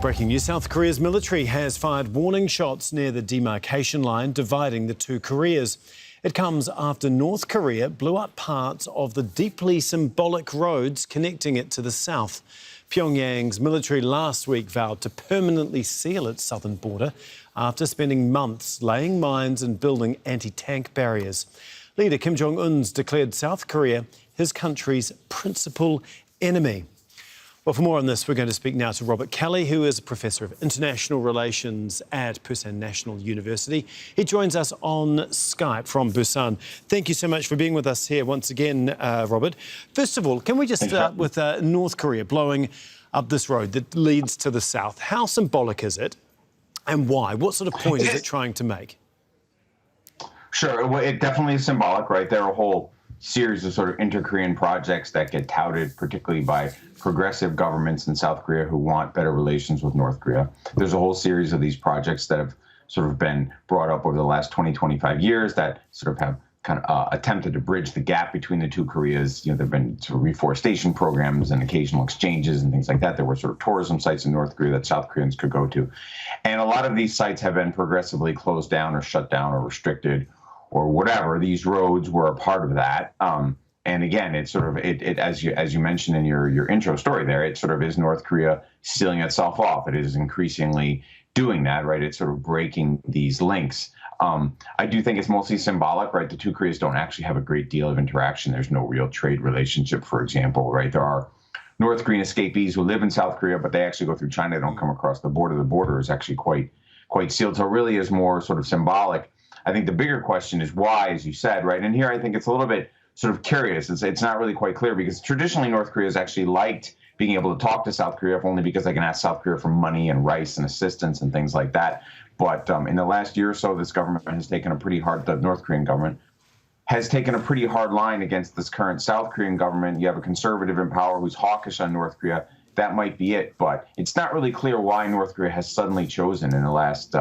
Breaking news, South Korea's military has fired warning shots near the demarcation line dividing the two Koreas. It comes after North Korea blew up parts of the deeply symbolic roads connecting it to the south. Pyongyang's military last week vowed to permanently seal its southern border after spending months laying mines and building anti-tank barriers. Leader Kim Jong Un's declared South Korea his country's principal enemy. Well, for more on this, we're going to speak now to Robert Kelly, who is a Professor of International Relations at Pusan National University. He joins us on Skype from Pusan. Thank you so much for being with us here once again, Robert. First of all, can we just start with North Korea blowing up this road that leads to the south? How symbolic is it and why? What sort of point is it trying to make? Sure. Well, it definitely is symbolic, right? There are a whole series of sort of inter-Korean projects that get touted, particularly by progressive governments in South Korea who want better relations with North Korea. There's a whole series of these projects that have sort of been brought up over the last 20, 25 years that sort of have kind of attempted to bridge the gap between the two Koreas. You know, there have been sort of reforestation programs and occasional exchanges and things like that. There were sort of tourism sites in North Korea that South Koreans could go to. And a lot of these sites have been progressively closed down or shut down or restricted or whatever. These roads were a part of that. And again, it's sort of as you mentioned in your intro story there, it sort of is North Korea sealing itself off. It is increasingly doing that, right? It's sort of breaking these links. I do think it's mostly symbolic, right? The two Koreas don't actually have a great deal of interaction. There's no real trade relationship, for example, right? There are North Korean escapees who live in South Korea, but they actually go through China. They don't come across the border. The border is actually quite sealed. So it really is more sort of symbolic. I think the bigger question is why, as you said, right? And here I think it's a little bit sort of curious. It's not really quite clear because traditionally North Korea has actually liked being able to talk to South Korea, if only because they can ask South Korea for money and rice and assistance and things like that. But in the last year or so, this government has taken the North Korean government has taken a pretty hard line against this current South Korean government. You have a conservative in power who's hawkish on North Korea. That might be it, but it's not really clear why North Korea has suddenly chosen in the last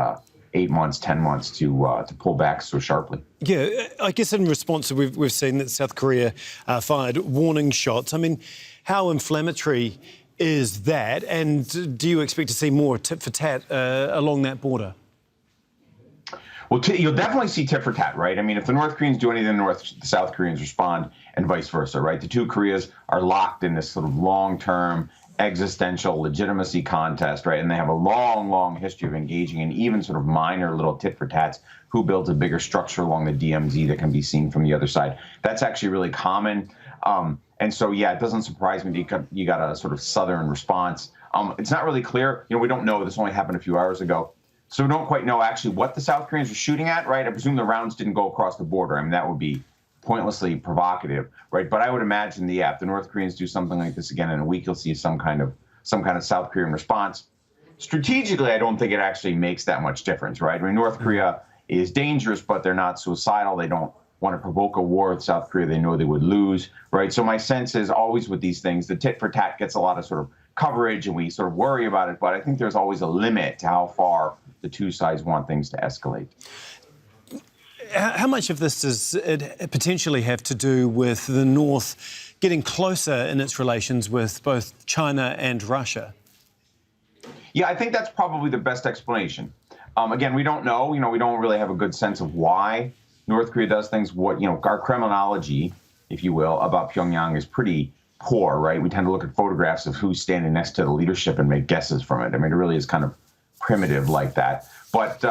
8 months, 10 months to pull back so sharply. Yeah, I guess in response, we've seen that South Korea fired warning shots. I mean, how inflammatory is that? And do you expect to see more tit for tat along that border? Well, you'll definitely see tit for tat, right? I mean, if the North Koreans do anything, the South Koreans respond, and vice versa, right? The two Koreas are locked in this sort of long-term existential legitimacy contest, right? And they have a long, long history of engaging in even sort of minor little tit for tats. Who builds a bigger structure along the DMZ that can be seen from the other side? That's actually really common. And so, yeah, it doesn't surprise me that you got a sort of southern response. It's not really clear. You know, we don't know. This only happened a few hours ago. So we don't quite know actually what the South Koreans are shooting at, right? I presume the rounds didn't go across the border. I mean, that would be pointlessly provocative, right? But I would imagine if the North Koreans do something like this again in a week, you'll see some kind of South Korean response. Strategically, I don't think it actually makes that much difference, right? I mean, North Korea is dangerous, but they're not suicidal. They don't want to provoke a war with South Korea. They know they would lose, right? So my sense is always with these things, the tit for tat gets a lot of sort of coverage and we sort of worry about it, but I think there's always a limit to how far the two sides want things to escalate. How much of this does it potentially have to do with the North getting closer in its relations with both China and Russia? Yeah, I think that's probably the best explanation. Again, we don't know. You know, we don't really have a good sense of why North Korea does things. Our criminology, if you will, about Pyongyang is pretty poor, right? We tend to look at photographs of who's standing next to the leadership and make guesses from it. I mean, it really is kind of primitive like that. But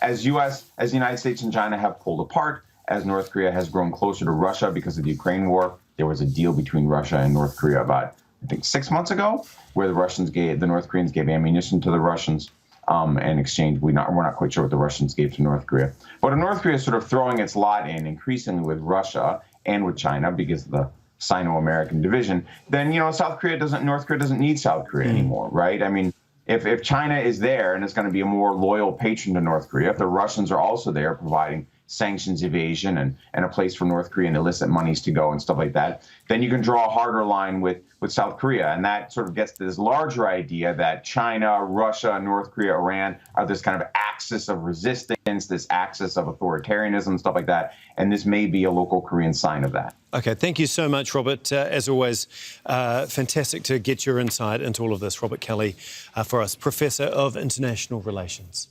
as the United States and China have pulled apart, as North Korea has grown closer to Russia because of the Ukraine war, there was a deal between Russia and North Korea about, I think, 6 months ago, where the North Koreans gave ammunition to the Russians in exchange. We're not quite sure what the Russians gave to North Korea. But if North Korea is sort of throwing its lot in increasingly with Russia and with China because of the Sino-American division, then, North Korea doesn't need South Korea anymore, right? I mean, if China is there and is going to be a more loyal patron to North Korea, if the Russians are also there providing sanctions evasion and a place for North Korean illicit monies to go and stuff like that, then you can draw a harder line with South Korea. And that sort of gets to this larger idea that China, Russia, North Korea, Iran are this kind of axis of resistance, this axis of authoritarianism, stuff like that. And this may be a local Korean sign of that. OK, thank you so much, Robert. As always, fantastic to get your insight into all of this. Robert Kelly for us, Professor of International Relations.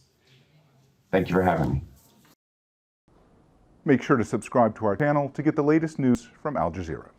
Thank you for having me. Make sure to subscribe to our channel to get the latest news from Al Jazeera.